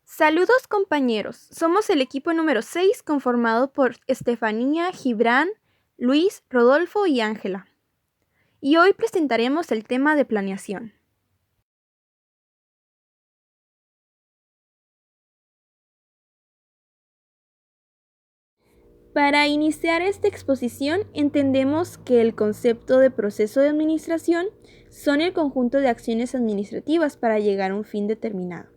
Saludos compañeros, somos el equipo número 6 conformado por Estefanía, Gibran, Luis, Rodolfo y Ángela. Y hoy presentaremos el tema de planeación. Para iniciar esta exposición, entendemos que el concepto de proceso de administración son el conjunto de acciones administrativas para llegar a un fin determinado.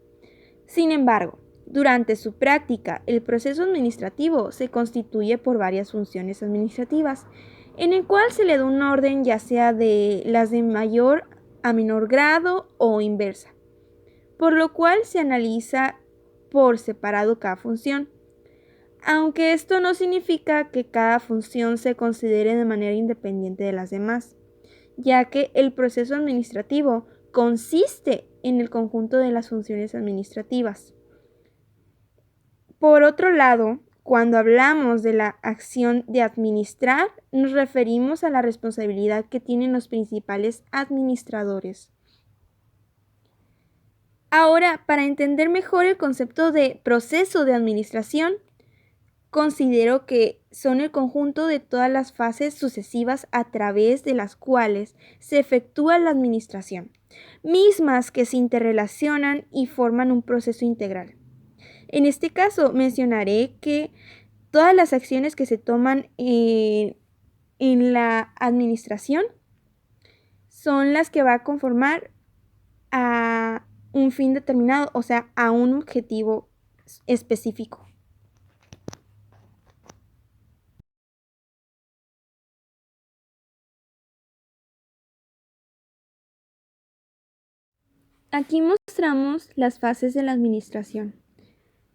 Sin embargo, durante su práctica, el proceso administrativo se constituye por varias funciones administrativas, en el cual se le da un orden ya sea de las de mayor a menor grado o inversa, por lo cual se analiza por separado cada función. Aunque esto no significa que cada función se considere de manera independiente de las demás, ya que el proceso administrativo consiste en el conjunto de las funciones administrativas. Por otro lado, cuando hablamos de la acción de administrar, nos referimos a la responsabilidad que tienen los principales administradores. Ahora, para entender mejor el concepto de proceso de administración, considero que son el conjunto de todas las fases sucesivas a través de las cuales se efectúa la administración, mismas que se interrelacionan y forman un proceso integral. En este caso, mencionaré que todas las acciones que se toman en la administración son las que va a conformar a un fin determinado, o sea, a un objetivo específico. Aquí mostramos las fases de la administración.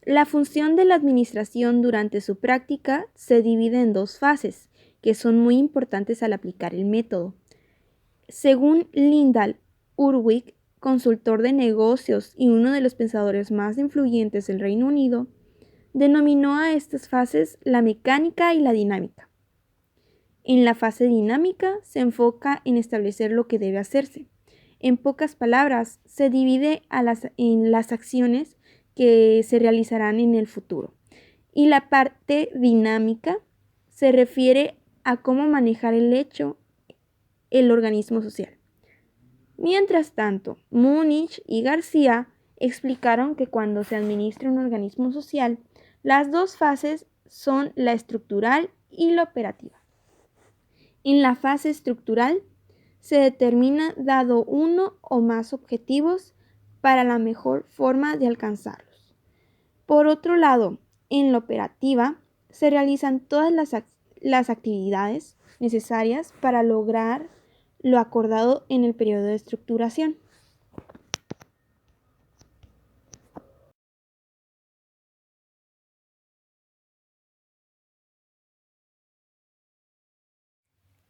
La función de la administración durante su práctica se divide en dos fases, que son muy importantes al aplicar el método. Según Lyndall Urwig, consultor de negocios y uno de los pensadores más influyentes del Reino Unido, denominó a estas fases la mecánica y la dinámica. En la fase dinámica se enfoca en establecer lo que debe hacerse. En pocas palabras, se divide en las acciones que se realizarán en el futuro. Y la parte dinámica se refiere a cómo manejar el organismo social. Mientras tanto, Múnich y García explicaron que cuando se administra un organismo social, las dos fases son la estructural y la operativa. En la fase estructural se determina dado uno o más objetivos para la mejor forma de alcanzarlos. Por otro lado, en la operativa se realizan todas las actividades necesarias para lograr lo acordado en el periodo de estructuración.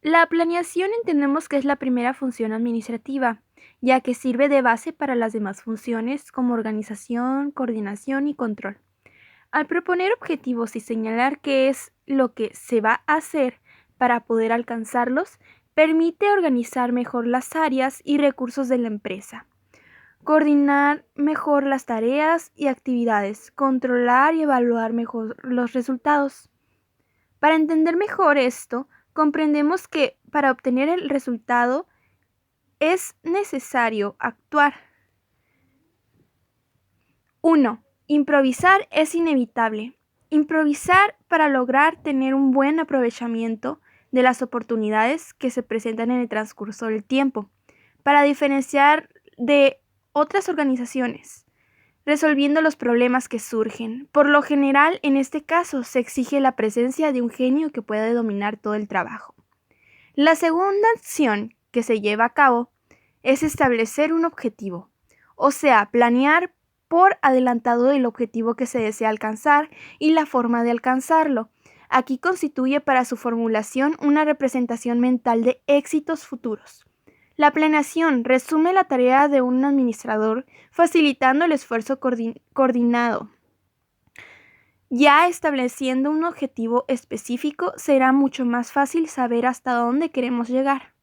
La planeación entendemos que es la primera función administrativa, ya que sirve de base para las demás funciones como organización, coordinación y control. Al proponer objetivos y señalar qué es lo que se va a hacer para poder alcanzarlos, permite organizar mejor las áreas y recursos de la empresa, coordinar mejor las tareas y actividades, controlar y evaluar mejor los resultados. Para entender mejor esto, comprendemos que para obtener el resultado es necesario actuar. 1. Improvisar es inevitable. Improvisar para lograr tener un buen aprovechamiento de las oportunidades que se presentan en el transcurso del tiempo, para diferenciar de otras organizaciones, resolviendo los problemas que surgen. Por lo general, en este caso, se exige la presencia de un genio que pueda dominar todo el trabajo. La segunda acción que se lleva a cabo es establecer un objetivo, o sea, planear por adelantado el objetivo que se desea alcanzar y la forma de alcanzarlo. Aquí constituye para su formulación una representación mental de éxitos futuros. La planeación resume la tarea de un administrador, facilitando el esfuerzo coordinado. Ya estableciendo un objetivo específico, será mucho más fácil saber hasta dónde queremos llegar.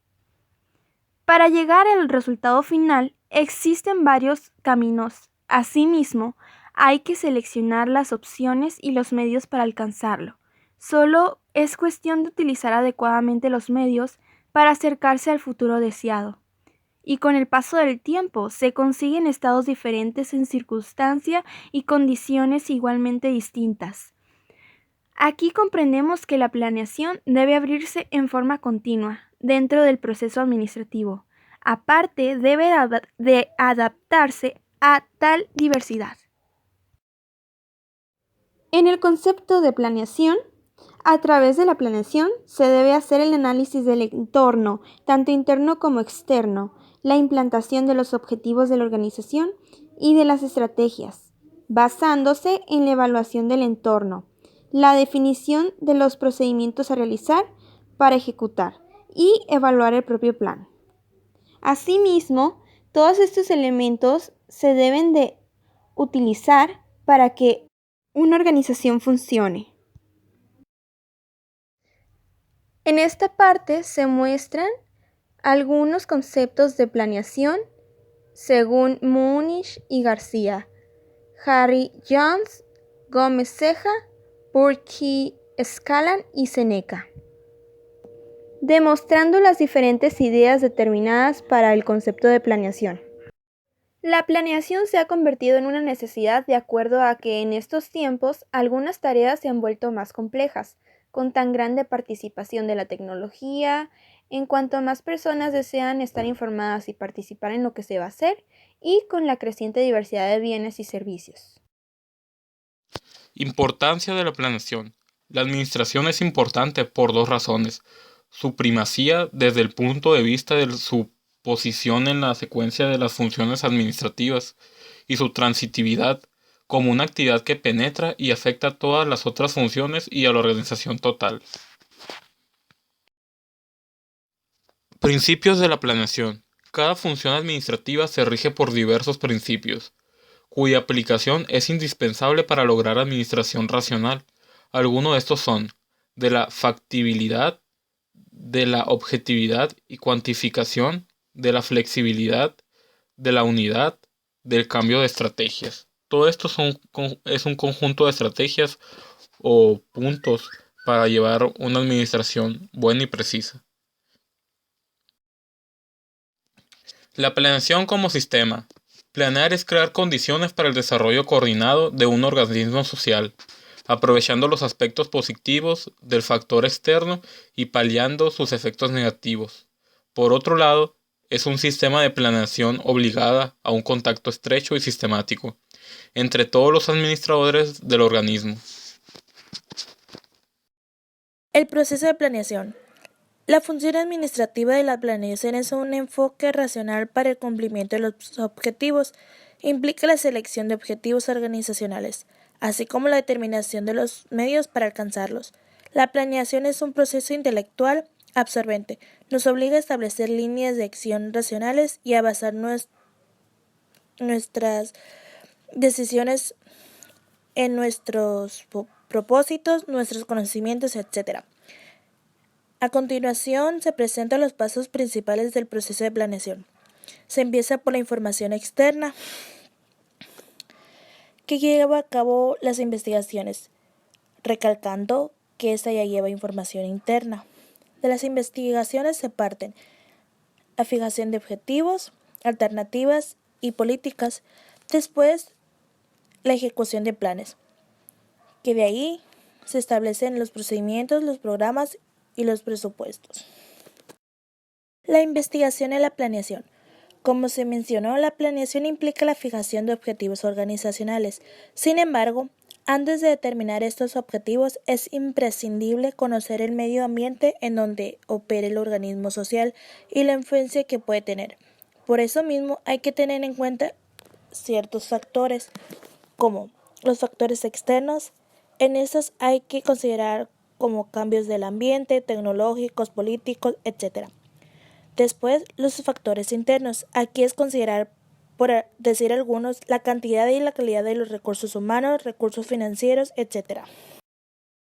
Para llegar al resultado final, existen varios caminos Asimismo, hay que seleccionar las opciones y los medios para alcanzarlo. Solo es cuestión de utilizar adecuadamente los medios para acercarse al futuro deseado. Y con el paso del tiempo se consiguen estados diferentes en circunstancia y condiciones igualmente distintas. Aquí comprendemos que la planeación debe abrirse en forma continua dentro del proceso administrativo. Aparte, debe de adaptarse a tal diversidad. En el concepto de planeación, a través de la planeación se debe hacer el análisis del entorno, tanto interno como externo, la implantación de los objetivos de la organización y de las estrategias, basándose en la evaluación del entorno, la definición de los procedimientos a realizar para ejecutar y evaluar el propio plan. Asimismo, todos estos elementos se deben de utilizar para que una organización funcione. En esta parte se muestran algunos conceptos de planeación según Múnich y García, Harry Jones, Gómez Ceja, Burke, Scalan y Seneca, demostrando las diferentes ideas determinadas para el concepto de planeación. La planeación se ha convertido en una necesidad de acuerdo a que en estos tiempos algunas tareas se han vuelto más complejas, con tan grande participación de la tecnología, en cuanto más personas desean estar informadas y participar en lo que se va a hacer, y con la creciente diversidad de bienes y servicios. Importancia de la planeación. La administración es importante por dos razones. Su primacía desde el punto de vista de su posición en la secuencia de las funciones administrativas y su transitividad como una actividad que penetra y afecta a todas las otras funciones y a la organización total. Principios de la planeación. Cada función administrativa se rige por diversos principios, cuya aplicación es indispensable para lograr administración racional. Algunos de estos son de la factibilidad, de la objetividad y cuantificación, de la flexibilidad, de la unidad, del cambio de estrategias. Todo esto es un conjunto de estrategias o puntos para llevar una administración buena y precisa. La planeación como sistema. Planear es crear condiciones para el desarrollo coordinado de un organismo social, aprovechando los aspectos positivos del factor externo y paliando sus efectos negativos. Por otro lado, es un sistema de planeación obligada a un contacto estrecho y sistemático entre todos los administradores del organismo. El proceso de planeación. La función administrativa de la planeación es un enfoque racional para el cumplimiento de los objetivos. Implica la selección de objetivos organizacionales, así como la determinación de los medios para alcanzarlos. La planeación es un proceso intelectual absorbente. Nos obliga a establecer líneas de acción racionales y a basar nuestras decisiones en nuestros propósitos, nuestros conocimientos, etc. A continuación se presentan los pasos principales del proceso de planeación. Se empieza por la información externa, que lleva a cabo las investigaciones, recalcando que esta ya lleva información interna. De las investigaciones se parten la fijación de objetivos, alternativas y políticas. Después, la ejecución de planes, que de ahí se establecen los procedimientos, los programas y los presupuestos. La investigación y la planeación. Como se mencionó, la planeación implica la fijación de objetivos organizacionales. Sin embargo, antes de determinar estos objetivos, es imprescindible conocer el medio ambiente en donde opera el organismo social y la influencia que puede tener. Por eso mismo, hay que tener en cuenta ciertos factores, como los factores externos. En estos hay que considerar como cambios del ambiente, tecnológicos, políticos, etc. Después, los factores internos. Aquí es considerar, por decir algunos, la cantidad y la calidad de los recursos humanos, recursos financieros, etc.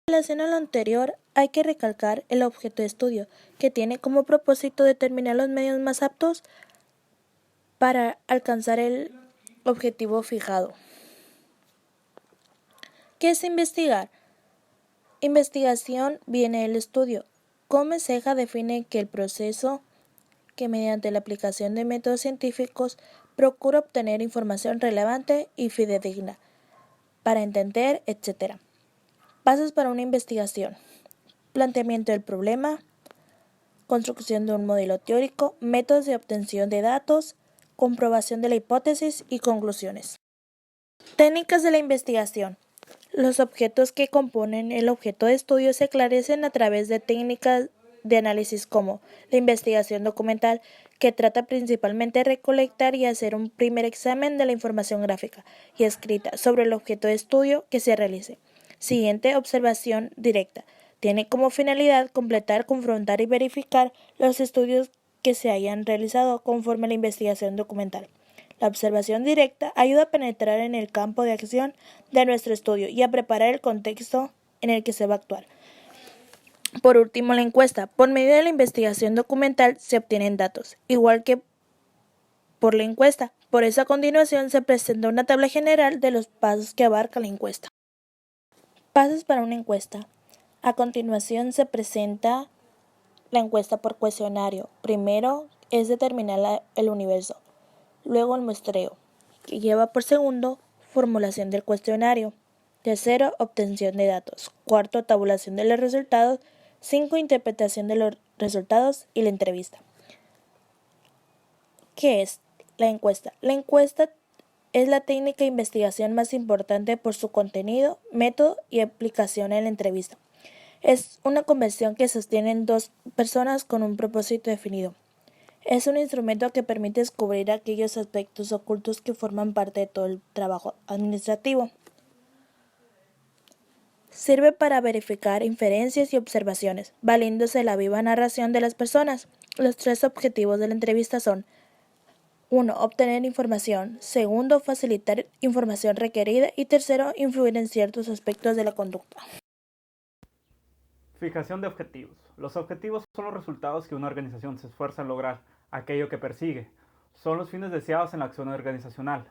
En relación a lo anterior, hay que recalcar el objeto de estudio, que tiene como propósito determinar los medios más aptos para alcanzar el Objetivo fijado. ¿Qué es investigar? Investigación viene del estudio. Gómez Ceja define que el proceso que mediante la aplicación de métodos científicos procura obtener información relevante y fidedigna para entender, etc. Pasos para una investigación. Planteamiento del problema, construcción de un modelo teórico, métodos de obtención de datos, comprobación de la hipótesis y conclusiones. Técnicas de la investigación. Los objetos que componen el objeto de estudio se esclarecen a través de técnicas de análisis como la investigación documental, que trata principalmente de recolectar y hacer un primer examen de la información gráfica y escrita sobre el objeto de estudio que se realice. Siguiente, observación directa. Tiene como finalidad completar, confrontar y verificar los estudios que se hayan realizado conforme a la investigación documental. La observación directa ayuda a penetrar en el campo de acción de nuestro estudio y a preparar el contexto en el que se va a actuar. Por último, la encuesta. Por medio de la investigación documental se obtienen datos, igual que por la encuesta. Por eso, a continuación se presenta una tabla general de los pasos que abarca la encuesta. Pasos para una encuesta. A continuación se presenta la encuesta por cuestionario. Primero es determinar el universo. Luego el muestreo, que lleva por segundo formulación del cuestionario. Tercero, obtención de datos. Cuarto, tabulación de los resultados. 5, interpretación de los resultados y la entrevista. ¿Qué es la encuesta? La encuesta es la técnica de investigación más importante por su contenido, método y aplicación en la entrevista. Es una conversación que sostienen dos personas con un propósito definido. Es un instrumento que permite descubrir aquellos aspectos ocultos que forman parte de todo el trabajo administrativo. Sirve para verificar inferencias y observaciones, valiéndose de la viva narración de las personas. Los 3 objetivos de la entrevista son: 1. Obtener información. 2. Facilitar información requerida. Y 3. Influir en ciertos aspectos de la conducta. Fijación de objetivos. Los objetivos son los resultados que una organización se esfuerza en lograr, aquello que persigue. Son los fines deseados en la acción organizacional.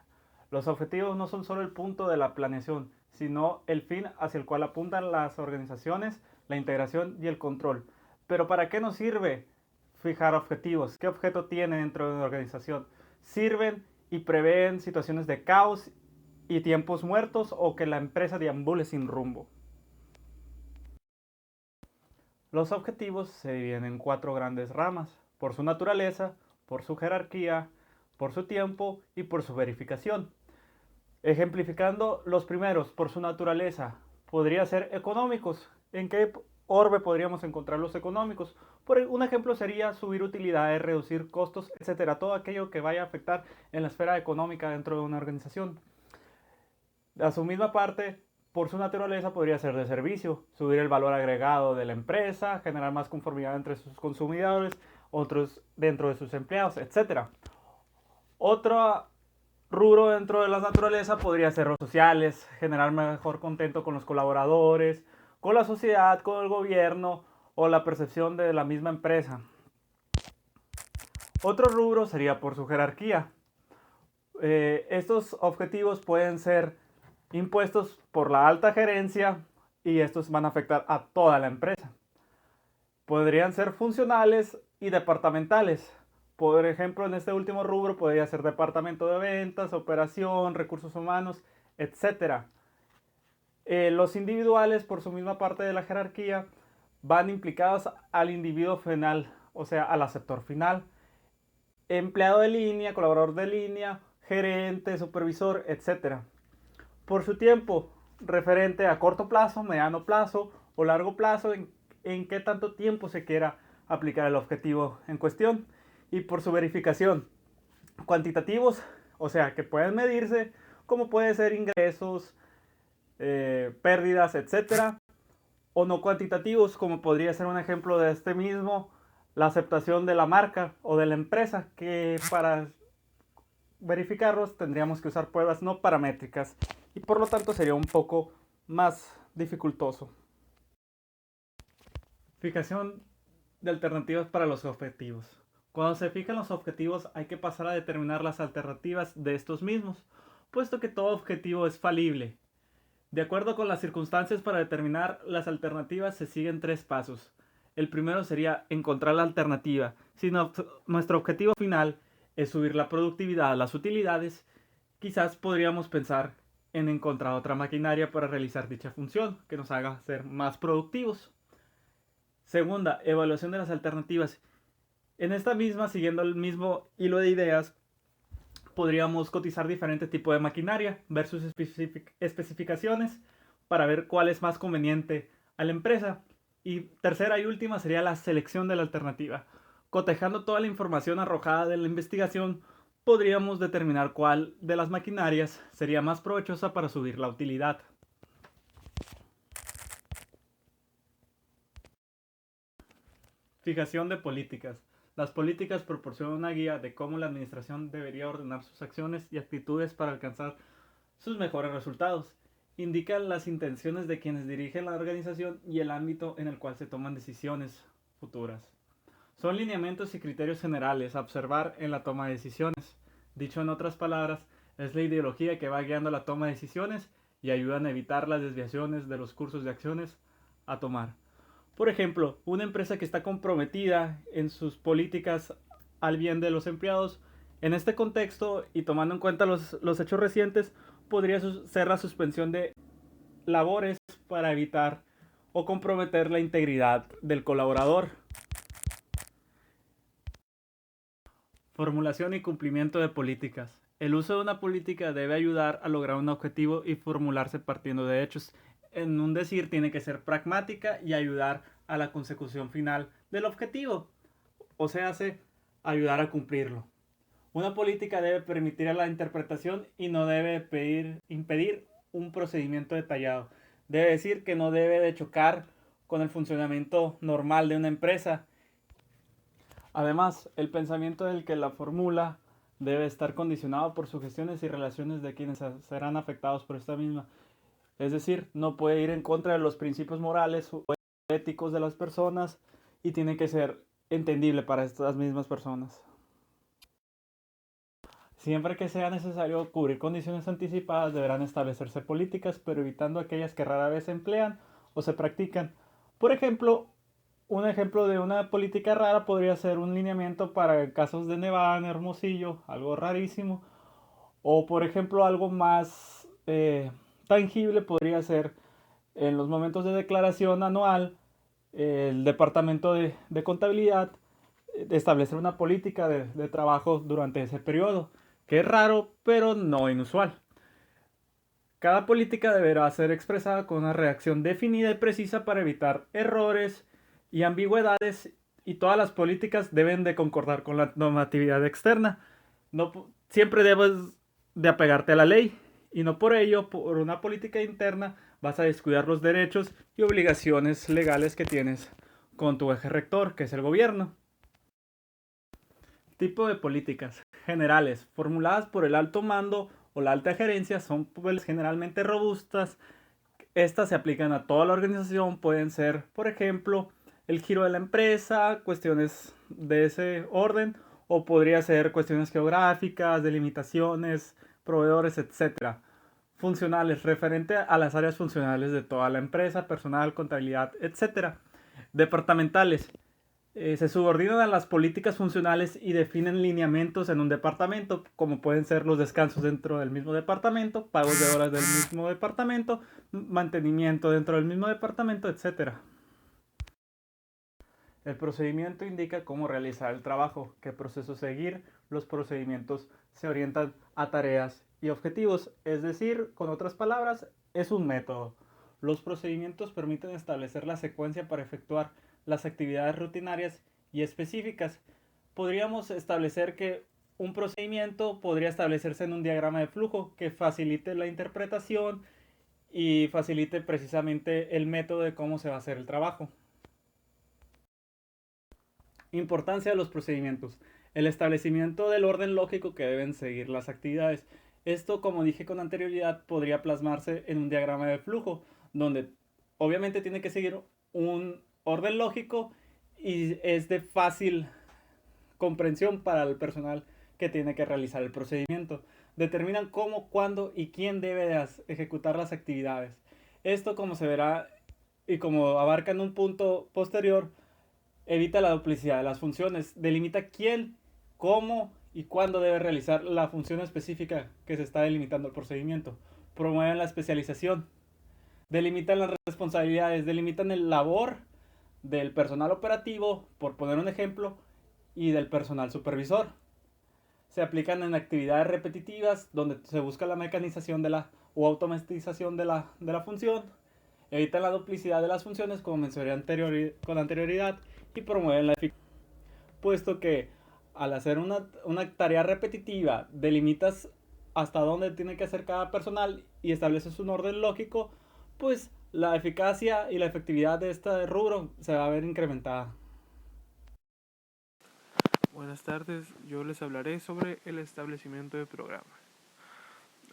Los objetivos no son solo el punto de la planeación, sino el fin hacia el cual apuntan las organizaciones, la integración y el control. Pero ¿para qué nos sirve fijar objetivos? ¿Qué objeto tiene dentro de una organización? Sirven y prevén situaciones de caos y tiempos muertos o que la empresa deambule sin rumbo. Los objetivos se dividen en 4 grandes ramas: por su naturaleza, por su jerarquía, por su tiempo y por su verificación. Ejemplificando los primeros, por su naturaleza, podría ser económicos. ¿En qué orbe podríamos encontrar los económicos? Un ejemplo sería subir utilidades, reducir costos, etcétera. Todo aquello que vaya a afectar en la esfera económica dentro de una organización. A su misma parte, por su naturaleza podría ser de servicio, subir el valor agregado de la empresa, generar más conformidad entre sus consumidores, otros dentro de sus empleados, etc. Otro rubro dentro de la naturaleza podría ser los sociales, generar mejor contento con los colaboradores, con la sociedad, con el gobierno o la percepción de la misma empresa. Otro rubro sería por su jerarquía. Estos objetivos pueden ser impuestos por la alta gerencia y estos van a afectar a toda la empresa. Podrían ser funcionales y departamentales. Por ejemplo, en este último rubro podría ser departamento de ventas, operación, recursos humanos, etc. Los individuales, por su misma parte de la jerarquía, van implicados al individuo final, o sea, al aceptor final. Empleado de línea, colaborador de línea, gerente, supervisor, etc. Por su tiempo, referente a corto plazo, mediano plazo o largo plazo, en qué tanto tiempo se quiera aplicar el objetivo en cuestión. Y por su verificación, cuantitativos, o sea, que pueden medirse, como puede ser ingresos, pérdidas, etc. O no cuantitativos, como podría ser un ejemplo de este mismo, la aceptación de la marca o de la empresa, que para verificarlos tendríamos que usar pruebas no paramétricas y por lo tanto sería un poco más dificultoso. Fijación de alternativas para los objetivos. Cuando se fijan los objetivos hay que pasar a determinar las alternativas de estos mismos. puesto que todo objetivo es falible. De acuerdo con las circunstancias, para determinar las alternativas se siguen 3 pasos. El primero sería encontrar la alternativa. Si nuestro objetivo final es subir la productividad, las utilidades, quizás podríamos pensar en encontrar otra maquinaria para realizar dicha función que nos haga ser más productivos. Segunda, evaluación de las alternativas. En esta misma, siguiendo el mismo hilo de ideas, podríamos cotizar diferentes tipos de maquinaria, ver sus especificaciones para ver cuál es más conveniente a la empresa. Y tercera y última sería la selección de la alternativa. Cotejando toda la información arrojada de la investigación, podríamos determinar cuál de las maquinarias sería más provechosa para subir la utilidad. Fijación de políticas. Las políticas proporcionan una guía de cómo la administración debería ordenar sus acciones y actitudes para alcanzar sus mejores resultados. Indican las intenciones de quienes dirigen la organización y el ámbito en el cual se toman decisiones futuras. Son lineamientos y criterios generales a observar en la toma de decisiones. Dicho en otras palabras, es la ideología que va guiando la toma de decisiones y ayudan a evitar las desviaciones de los cursos de acciones a tomar. Por ejemplo, una empresa que está comprometida en sus políticas al bien de los empleados, en este contexto y tomando en cuenta los hechos recientes, podría ser la suspensión de labores para evitar o comprometer la integridad del colaborador. Formulación y cumplimiento de políticas. El uso de una política debe ayudar a lograr un objetivo y formularse partiendo de hechos. En un decir, tiene que ser pragmática y ayudar a la consecución final del objetivo, o sea, ayudar a cumplirlo. Una política debe permitir a la interpretación y no debe impedir un procedimiento detallado. Debe decir que no debe de chocar con el funcionamiento normal de una empresa. Además, el pensamiento del que la formula debe estar condicionado por sugestiones y relaciones de quienes serán afectados por esta misma. Es decir, no puede ir en contra de los principios morales o éticos de las personas y tiene que ser entendible para estas mismas personas. Siempre que sea necesario cubrir condiciones anticipadas, deberán establecerse políticas, pero evitando aquellas que rara vez se emplean o se practican. Por ejemplo, un ejemplo de una política rara podría ser un lineamiento para casos de nevada en Hermosillo, algo rarísimo. O por ejemplo, algo más tangible podría ser en los momentos de declaración anual, el departamento de contabilidad establecer una política de trabajo durante ese periodo, que es raro pero no inusual. Cada política deberá ser expresada con una reacción definida y precisa para evitar errores y ambigüedades, y todas las políticas deben de concordar con la normatividad externa. No, siempre debes de apegarte a la ley y no por ello, por una política interna, vas a descuidar los derechos y obligaciones legales que tienes con tu eje rector, que es el gobierno. Tipo de políticas generales formuladas por el alto mando o la alta gerencia son pues, generalmente robustas. Estas se aplican a toda la organización, pueden ser, por ejemplo, el giro de la empresa, cuestiones de ese orden, o podría ser cuestiones geográficas, delimitaciones, proveedores, etc. Funcionales, referente a las áreas funcionales de toda la empresa, personal, contabilidad, etc. Departamentales. Se subordinan a las políticas funcionales y definen lineamientos en un departamento, como pueden ser los descansos dentro del mismo departamento, pagos de horas del mismo departamento, mantenimiento dentro del mismo departamento, etc. El procedimiento indica cómo realizar el trabajo, qué proceso seguir. Los procedimientos se orientan a tareas y objetivos, es decir, con otras palabras, es un método. Los procedimientos permiten establecer la secuencia para efectuar las actividades rutinarias y específicas. Podríamos establecer que un procedimiento podría establecerse en un diagrama de flujo que facilite la interpretación y facilite precisamente el método de cómo se va a hacer el trabajo. Importancia de los procedimientos. El establecimiento del orden lógico que deben seguir las actividades. Esto, como dije con anterioridad, podría plasmarse en un diagrama de flujo, donde obviamente tiene que seguir un orden lógico y es de fácil comprensión para el personal que tiene que realizar el procedimiento. determinan cómo, cuándo y quién debe de ejecutar las actividades. Esto, como se verá y como abarca en un punto posterior, evita la duplicidad de las funciones, delimita quién, cómo y cuándo debe realizar la función específica que se está delimitando el procedimiento, promueven la especialización, delimitan las responsabilidades, delimitan el labor del personal operativo, por poner un ejemplo, y del personal supervisor. Se aplican en actividades repetitivas donde se busca la mecanización o automatización de la función, evitan la duplicidad de las funciones como mencioné con anterioridad y promueven la eficacia, puesto que al hacer una tarea repetitiva delimitas hasta dónde tiene que hacer cada personal y estableces un orden lógico, pues la eficacia y la efectividad de este rubro se va a ver incrementada. Buenas tardes, yo les hablaré sobre el establecimiento de programas.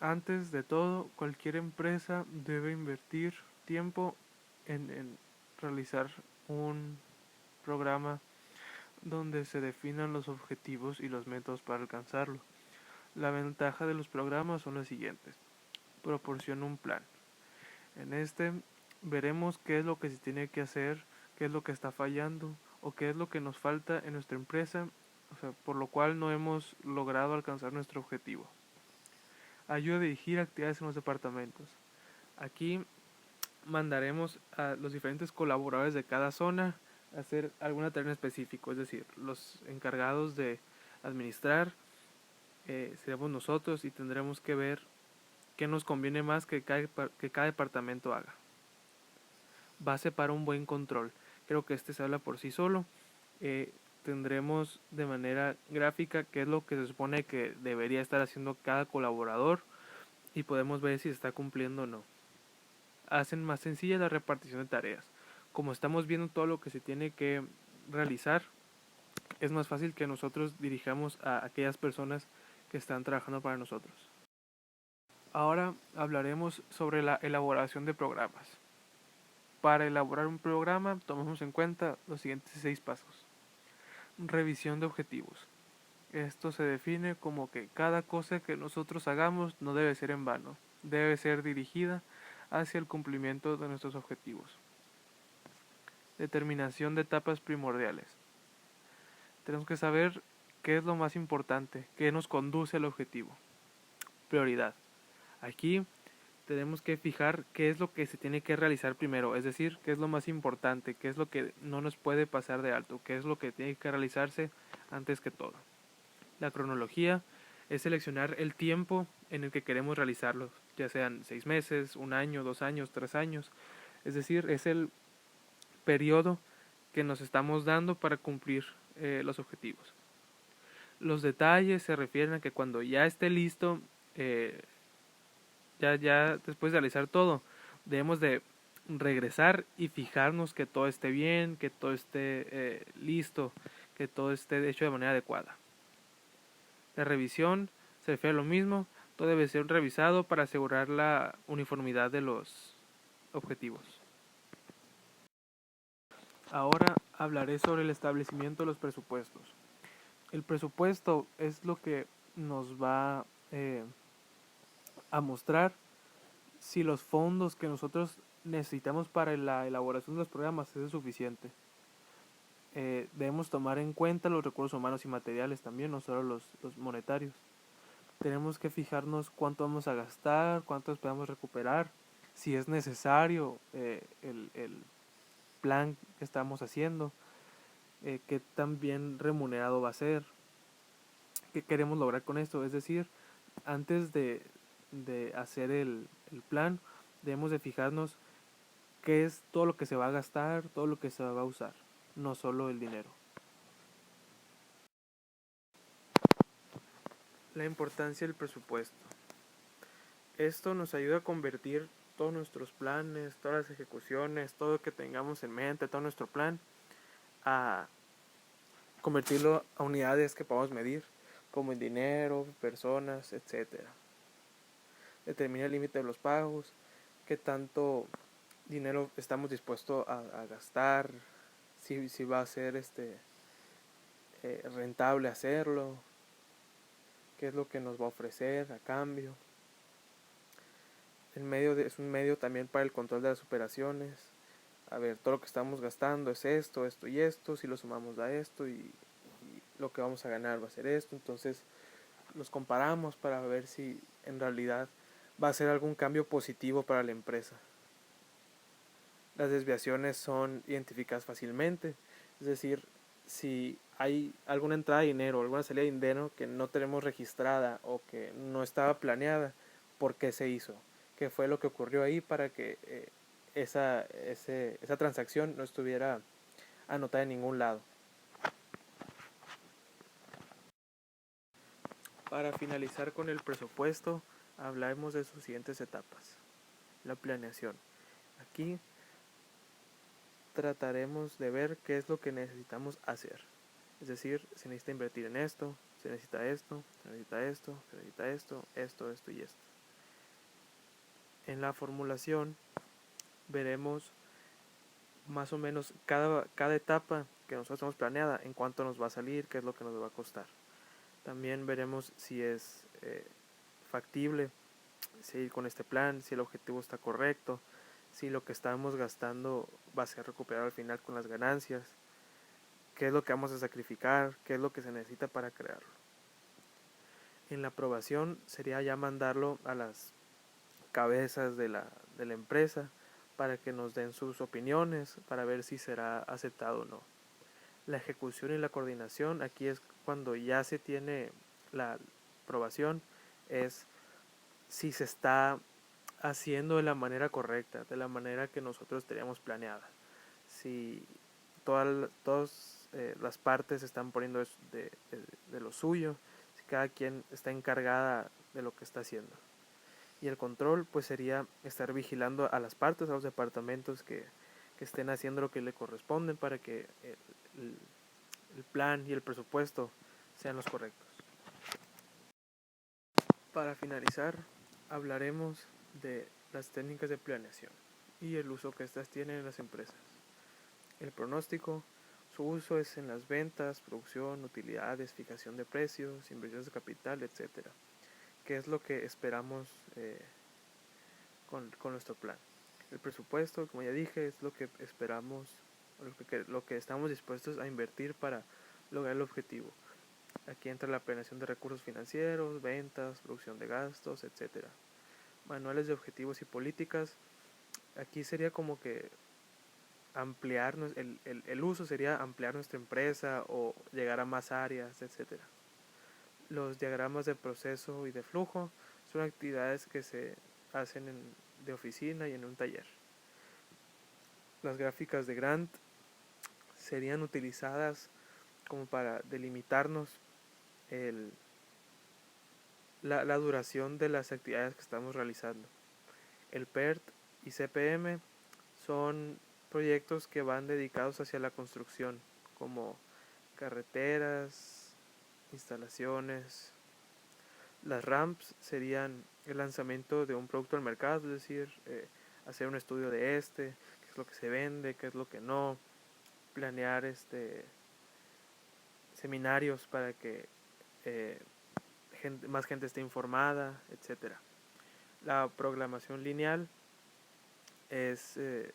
Antes de todo, cualquier empresa debe invertir tiempo en realizar un programa donde se definan los objetivos y los métodos para alcanzarlo. La ventaja de los programas son las siguientes. Proporciona un plan. En este veremos qué es lo que se tiene que hacer, qué es lo que está fallando o qué es lo que nos falta en nuestra empresa, por lo cual no hemos logrado alcanzar nuestro objetivo. Ayuda a dirigir actividades en los departamentos. Aquí mandaremos a los diferentes colaboradores de cada zona a hacer alguna tarea en específico, es decir, los encargados de administrar seremos nosotros y tendremos que ver qué nos conviene más que cada departamento haga. Base para un buen control. Creo que este se habla por sí solo. Tendremos de manera gráfica qué es lo que se supone que debería estar haciendo cada colaborador y podemos ver si se está cumpliendo o no. Hacen más sencilla la repartición de tareas. Como estamos viendo todo lo que se tiene que realizar, es más fácil que nosotros dirijamos a aquellas personas que están trabajando para nosotros. Ahora hablaremos sobre la elaboración de programas. Para elaborar un programa, tomemos en cuenta los siguientes 6 pasos. Revisión de objetivos. Esto se define como que cada cosa que nosotros hagamos no debe ser en vano, debe ser dirigida hacia el cumplimiento de nuestros objetivos. Determinación de etapas primordiales. Tenemos que saber qué es lo más importante, qué nos conduce al objetivo. Prioridad. Aquí tenemos que fijar qué es lo que se tiene que realizar primero, es decir, qué es lo más importante, qué es lo que no nos puede pasar de alto, qué es lo que tiene que realizarse antes que todo. La cronología es seleccionar el tiempo en el que queremos realizarlo, ya sean 6 meses, 1 año, 2 años, 3 años, es decir, es el periodo que nos estamos dando para cumplir los objetivos. Los detalles se refieren a que cuando ya esté listo, ya después de realizar todo, debemos de regresar y fijarnos que todo esté bien, que todo esté listo, que todo esté hecho de manera adecuada. La revisión se refiere a lo mismo, todo debe ser revisado para asegurar la uniformidad de los objetivos. Ahora hablaré sobre el establecimiento de los presupuestos. El presupuesto es lo que nos va a mostrar si los fondos que nosotros necesitamos para la elaboración de los programas es suficiente. Debemos tomar en cuenta los recursos humanos y materiales también, no solo los monetarios. Tenemos que fijarnos cuánto vamos a gastar, cuánto podemos recuperar, si es necesario el plan que estamos haciendo, qué tan bien remunerado va a ser, qué queremos lograr con esto. Es decir, antes de hacer el plan, debemos de fijarnos qué es todo lo que se va a gastar, todo lo que se va a usar, no solo el dinero. La importancia del presupuesto. Esto nos ayuda a convertir todos nuestros planes, todas las ejecuciones, todo lo que tengamos en mente, todo nuestro plan, a convertirlo a unidades que podamos medir, como en dinero, personas, etc. Determina el límite de los pagos, qué tanto dinero estamos dispuestos a gastar, si va a ser rentable hacerlo, qué es lo que nos va a ofrecer a cambio. Es un medio también para el control de las operaciones. A ver, todo lo que estamos gastando es esto, esto y esto. Si lo sumamos da esto y lo que vamos a ganar va a ser esto. Entonces los comparamos para ver si en realidad va a ser algún cambio positivo para la empresa. Las desviaciones son identificadas fácilmente, es decir, si hay alguna entrada de dinero o alguna salida de dinero que no tenemos registrada o que no estaba planeada, ¿por qué se hizo? ¿Qué fue lo que ocurrió ahí para que esa transacción no estuviera anotada en ningún lado? Para finalizar con el presupuesto, hablaremos de sus siguientes etapas. La planeación. Aquí trataremos de ver qué es lo que necesitamos hacer. Es decir, se necesita invertir en esto, se necesita esto, se necesita esto, se necesita esto, esto y esto. En la formulación veremos más o menos cada etapa que nosotros tenemos planeada, en cuánto nos va a salir, qué es lo que nos va a costar. También veremos si es factible seguir con este plan, si el objetivo está correcto, si lo que estamos gastando va a ser recuperado al final con las ganancias, qué es lo que vamos a sacrificar, qué es lo que se necesita para crearlo. En la aprobación sería ya mandarlo a las cabezas de la empresa para que nos den sus opiniones, para ver si será aceptado o no. La ejecución y la coordinación, aquí es cuando ya se tiene la aprobación, es si se está haciendo de la manera correcta, de la manera que nosotros teníamos planeada. Si todas las partes están poniendo de lo suyo, si cada quien está encargada de lo que está haciendo. Y el control pues sería estar vigilando a las partes, a los departamentos que estén haciendo lo que le corresponden para que el plan y el presupuesto sean los correctos. Para finalizar, hablaremos de las técnicas de planeación y el uso que estas tienen en las empresas. El pronóstico, su uso es en las ventas, producción, utilidades, fijación de precios, inversiones de capital, etc. ¿Qué es lo que esperamos con nuestro plan? El presupuesto, como ya dije, es lo que esperamos, lo que estamos dispuestos a invertir para lograr el objetivo. Aquí entra la planeación de recursos financieros, ventas, producción de gastos, etc. Manuales de objetivos y políticas. Aquí sería como que ampliar el uso sería ampliar nuestra empresa o llegar a más áreas, etc. Los diagramas de proceso y de flujo son actividades que se hacen de oficina y en un taller. Las gráficas de Gantt serían utilizadas como para delimitarnos la duración de las actividades que estamos realizando. El PERT y CPM son proyectos que van dedicados hacia la construcción, como carreteras, instalaciones. Las RAMPs serían el lanzamiento de un producto al mercado, es decir, hacer un estudio de qué es lo que se vende, qué es lo que no, planear seminarios para que más gente esté informada, etc. La programación lineal se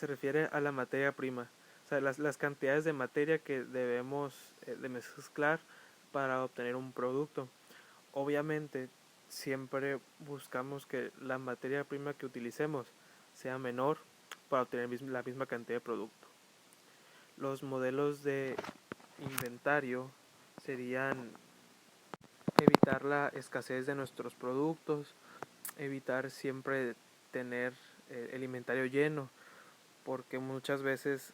refiere a la materia prima, o sea, las cantidades de materia que debemos de mezclar para obtener un producto. Obviamente siempre buscamos que la materia prima que utilicemos sea menor para obtener la misma cantidad de producto. Los modelos de inventario serían evitar la escasez de nuestros productos, evitar siempre tener el inventario lleno, porque muchas veces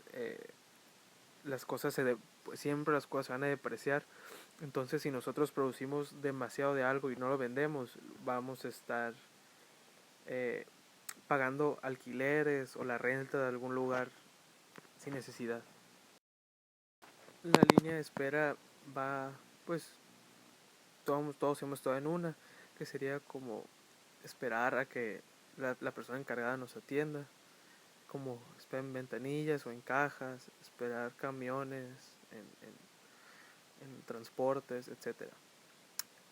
siempre las cosas se van a depreciar. Entonces si nosotros producimos demasiado de algo y no lo vendemos, vamos a estar pagando alquileres o la renta de algún lugar sin necesidad. La línea de espera va, pues todos hemos estado en una, que sería como esperar a que la persona encargada nos atienda, como esperar en ventanillas o en cajas, esperar camiones, en transportes, etc.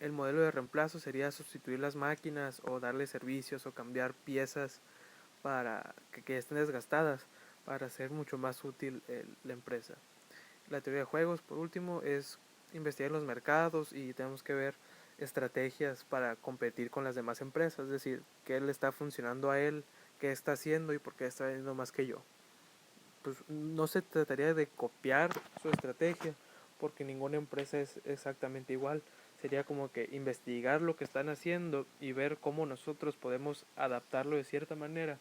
el modelo de reemplazo sería sustituir las máquinas o darle servicios o cambiar piezas para que estén desgastadas para hacer mucho más útil la empresa. La teoría de juegos, por último, es investigar los mercados y tenemos que ver estrategias para competir con las demás empresas, es decir, qué le está funcionando a él, qué está haciendo y por qué está haciendo más que yo. Pues no se trataría de copiar su estrategia, porque ninguna empresa es exactamente igual. Sería como que investigar lo que están haciendo y ver cómo nosotros podemos adaptarlo de cierta manera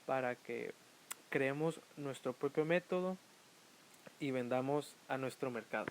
para que creemos nuestro propio método y vendamos a nuestro mercado.